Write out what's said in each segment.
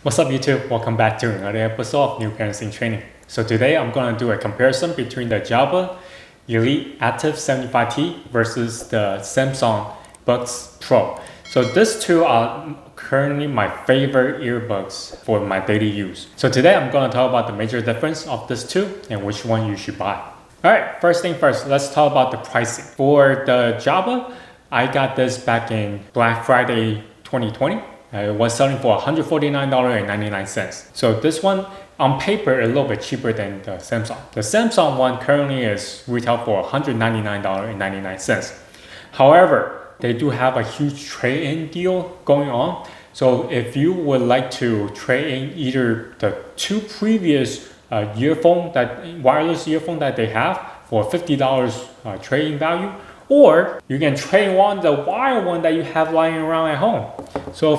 What's up YouTube? Welcome back to another episode of New Parents in Training. So today I'm going to do a comparison between the Jabra Elite Active 75T versus the Samsung Buds Pro. So these two are currently my favorite earbuds for my daily use. So today I'm going to talk about the major difference of these two and which one you should buy. Alright, first thing first, let's talk about the pricing. For the Jabra, I got this back in Black Friday 2020. It was selling for $149.99. So this one on paper a little bit cheaper than the Samsung. The Samsung one currently is retail for $199.99. However, they do have a huge trade-in deal going on. So if you would like to trade in either the two previous wireless earphone that they have for $50 trade-in value, or you can trade on the wired one that you have lying around at home. So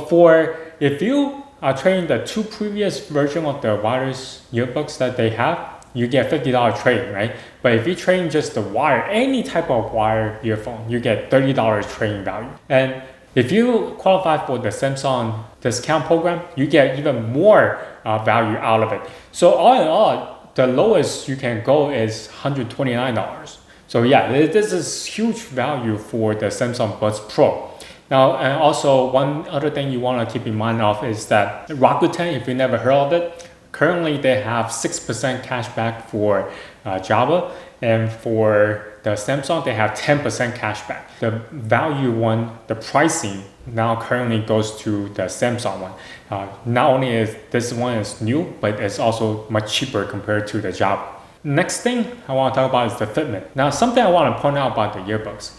if you are trading the two previous version of the wireless earbuds that they have, you get $50 trade, right? But if you trade just the wire, any type of wire earphone, you get $30 trading value. And if you qualify for the Samsung discount program, you get even more value out of it. So all in all, the lowest you can go is $129. So yeah, this is huge value for the Samsung Buds Pro. Now, and also one other thing you want to keep in mind of is that Rakuten, if you never heard of it, currently they have 6% cash back for Jabra, and for the Samsung they have 10% cash back. The value one, the pricing now currently goes to the Samsung one. Not only is this one is new, but it's also much cheaper compared to the Jabra. Next thing I want to talk about is the Fitment. Now, something I want to point out about the earbuds.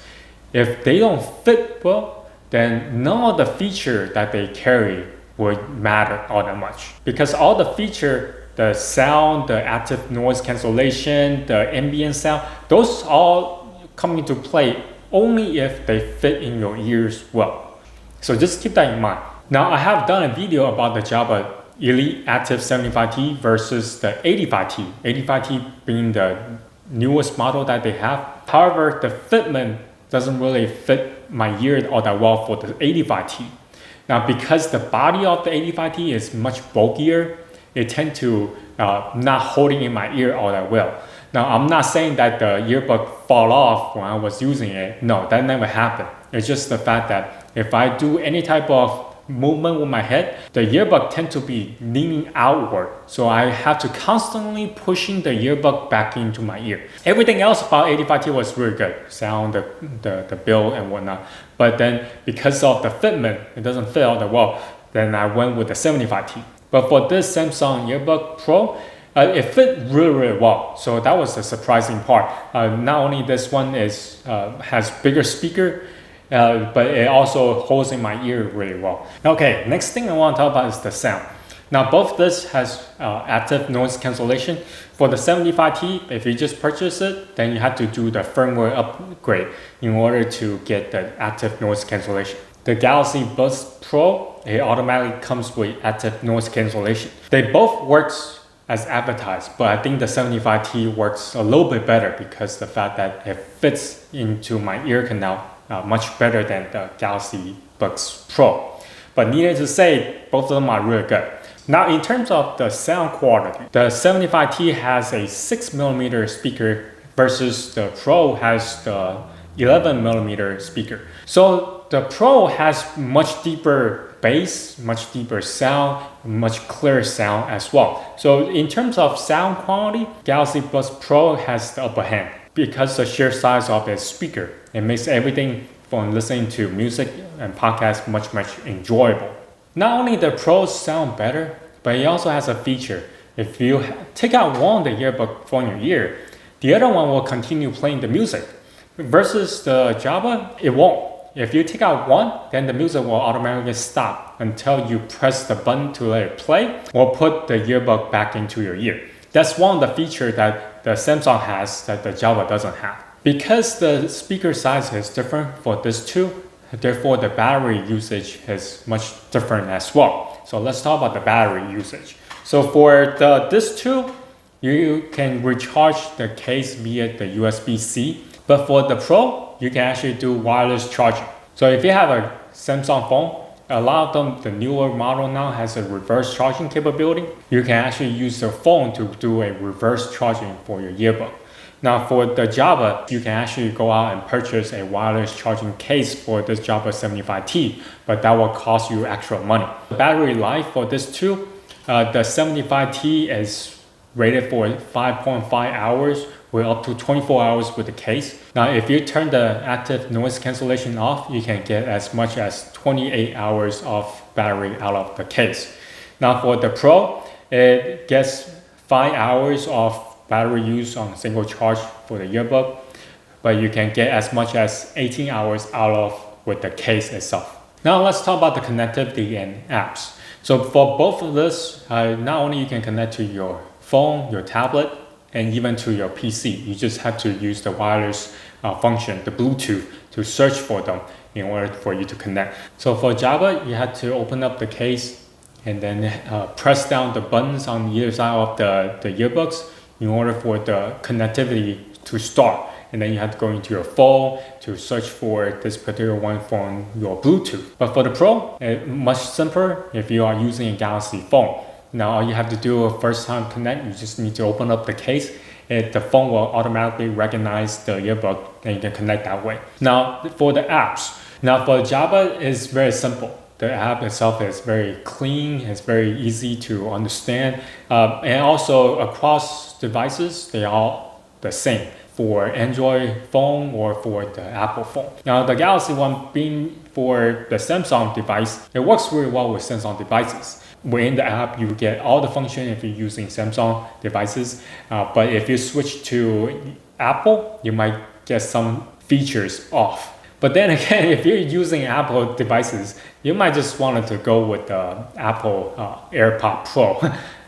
If they don't fit well, then none of the feature that they carry would matter all that much. Because all the feature, the sound, the active noise cancellation, the ambient sound, those all come into play only if they fit in your ears well. So just keep that in mind. Now, I have done a video about the Jabra Elite Active 75T versus the 85T. 85T being the newest model that they have. However, the Fitment doesn't really fit my ear all that well for the 85T. Now, because the body of the 85T is much bulkier, it tends to not holding in my ear all that well. Now, I'm not saying that the earbud fall off when I was using it. No, that never happened. It's just the fact that if I do any type of movement with my head, the earbud tend to be leaning outward. So I have to constantly pushing the earbud back into my ear. Everything else about 85T was really good. Sound, the build and whatnot. But then because of the fitment, it doesn't fit all that well. Then I went with the 75T. But for this Samsung Earbud Pro, it fit really well. So that was the surprising part. Not only this one has bigger speaker, but it also holds in my ear really well. Okay, next thing I want to talk about is the sound. Now, both this has active noise cancellation. For the 75T, if you just purchase it, then you have to do the firmware upgrade in order to get the active noise cancellation. The Galaxy Buds Pro, it automatically comes with active noise cancellation. They both works as advertised, but I think the 75T works a little bit better because the fact that it fits into my ear canal much better than the Galaxy Buds Pro. But needless to say, both of them are really good. Now, in terms of the sound quality, the 75T has a 6mm speaker versus the Pro has the 11mm speaker. So the Pro has much deeper bass, much deeper sound, much clearer sound as well. So in terms of sound quality, Galaxy Buds Pro has the upper hand because the sheer size of its speaker. It makes everything from listening to music and podcasts much enjoyable. Not only the Pros sound better, but it also has a feature. If you take out one of the earbud from your ear, the other one will continue playing the music. Versus the Jabra, it won't. If you take out one, then the music will automatically stop until you press the button to let it play or put the earbud back into your ear. That's one of the features that the Samsung has that the Jabra doesn't have. Because the speaker size is different for these two, therefore the battery usage is much different as well. So let's talk about the battery usage. So for this two, you can recharge the case via the USB-C. But for the Pro, you can actually do wireless charging. So if you have a Samsung phone a lot of them, the newer model now has a reverse charging capability. You can actually use the phone to do a reverse charging for your earbud. Now for the Jabra, you can actually go out and purchase a wireless charging case for this Jabra 75T, but that will cost you extra money. The battery life for this too, the 75T is rated for 5.5 hours with up to 24 hours with the case. Now, if you turn the active noise cancellation off, you can get as much as 28 hours of battery out of the case. Now for the Pro, it gets 5 hours of battery use on single charge for the earbud, but you can get as much as 18 hours out of with the case itself. Now let's talk about the connectivity and apps. So for both of this, not only you can connect to your phone, your tablet, and even to your PC. You just have to use the wireless function, the Bluetooth, to search for them in order for you to connect. So for Jabra, you have to open up the case and then press down the buttons on either side of the earbuds in order for the connectivity to start. And then you have to go into your phone to search for this particular one from your Bluetooth. But for the Pro, it's much simpler if you are using a Galaxy phone. Now all you have to do first time connect, you just need to open up the case. The phone will automatically recognize the earbud and you can connect that way. Now for the apps. Now for Jabra, it's very simple. The app itself is very clean, it's very easy to understand. And also across devices, they are all the same for Android phone or for the Apple phone. Now the Galaxy one being for the Samsung device, it works really well with Samsung devices. Within the app, you get all the function if you're using Samsung devices. But if you switch to Apple, you might get some features off. But then again, if you're using Apple devices, you might just want to go with the Apple AirPod Pro.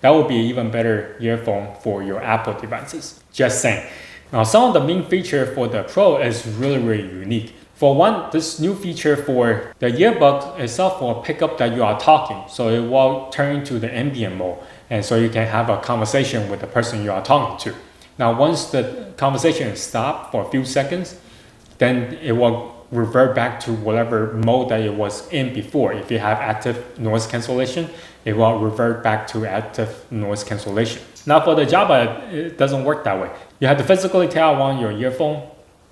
That would be even better earphone for your Apple devices. Just saying. Now, some of the main feature for the Pro is really unique. For one, this new feature for the earbud itself will pick up that you are talking. So it will turn into the ambient mode. And so you can have a conversation with the person you are talking to. Now, once the conversation is stopped for a few seconds, then it will revert back to whatever mode that it was in before. If you have active noise cancellation, it will revert back to active noise cancellation. Now for the Jabra, it doesn't work that way. You have to physically tell on your earphone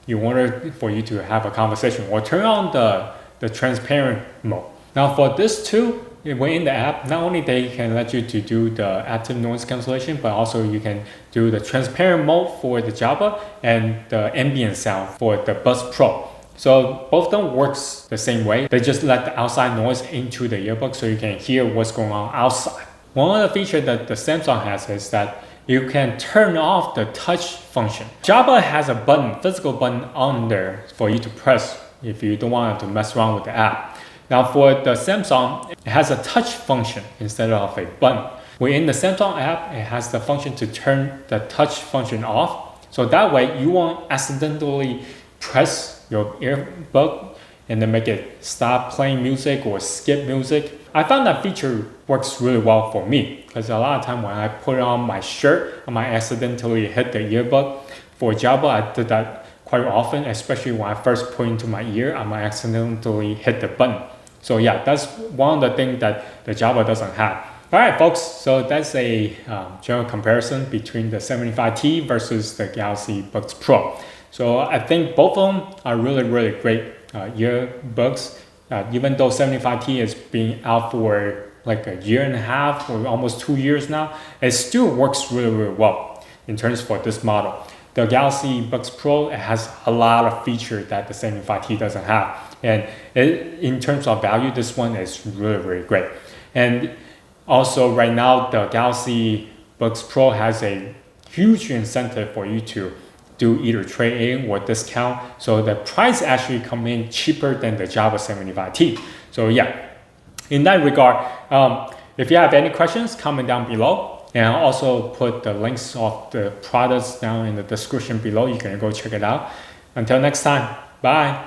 in order for you to have a conversation or turn on the transparent mode. Now for this too, within the app, not only they can let you to do the active noise cancellation, but also you can do the transparent mode for the Jabra and the ambient sound for the Buds Pro. So both of them works the same way. They just let the outside noise into the earbud so you can hear what's going on outside. One of the features that the Samsung has is that you can turn off the touch function. Jabra has a button, physical button on there for you to press if you don't want to mess around with the app. Now for the Samsung, it has a touch function instead of a button. Within the Samsung app, it has the function to turn the touch function off. So that way you won't accidentally press your earbud and then make it stop playing music or skip music. I found that feature works really well for me because a lot of time when I put on my shirt, I might accidentally hit the earbud. For Jabra, I did that quite often, especially when I first put into my ear, I might accidentally hit the button. So yeah, that's one of the things that the Jabra doesn't have. All right, folks, so that's a general comparison between the 75T versus the Galaxy Buds Pro. So I think both of them are really great earbuds. Even though 75T is being out for like a year and a half or almost 2 years now, it still works really well in terms for this model. The Galaxy Buds Pro, it has a lot of features that the 75T doesn't have. And in terms of value, this one is really great. And also right now, the Galaxy Buds Pro has a huge incentive for you to do either trade-in or discount. So the price actually come in cheaper than the Jabra 75T. So yeah, in that regard, if you have any questions, comment down below. And I'll also put the links of the products down in the description below. You can go check it out. Until next time, bye.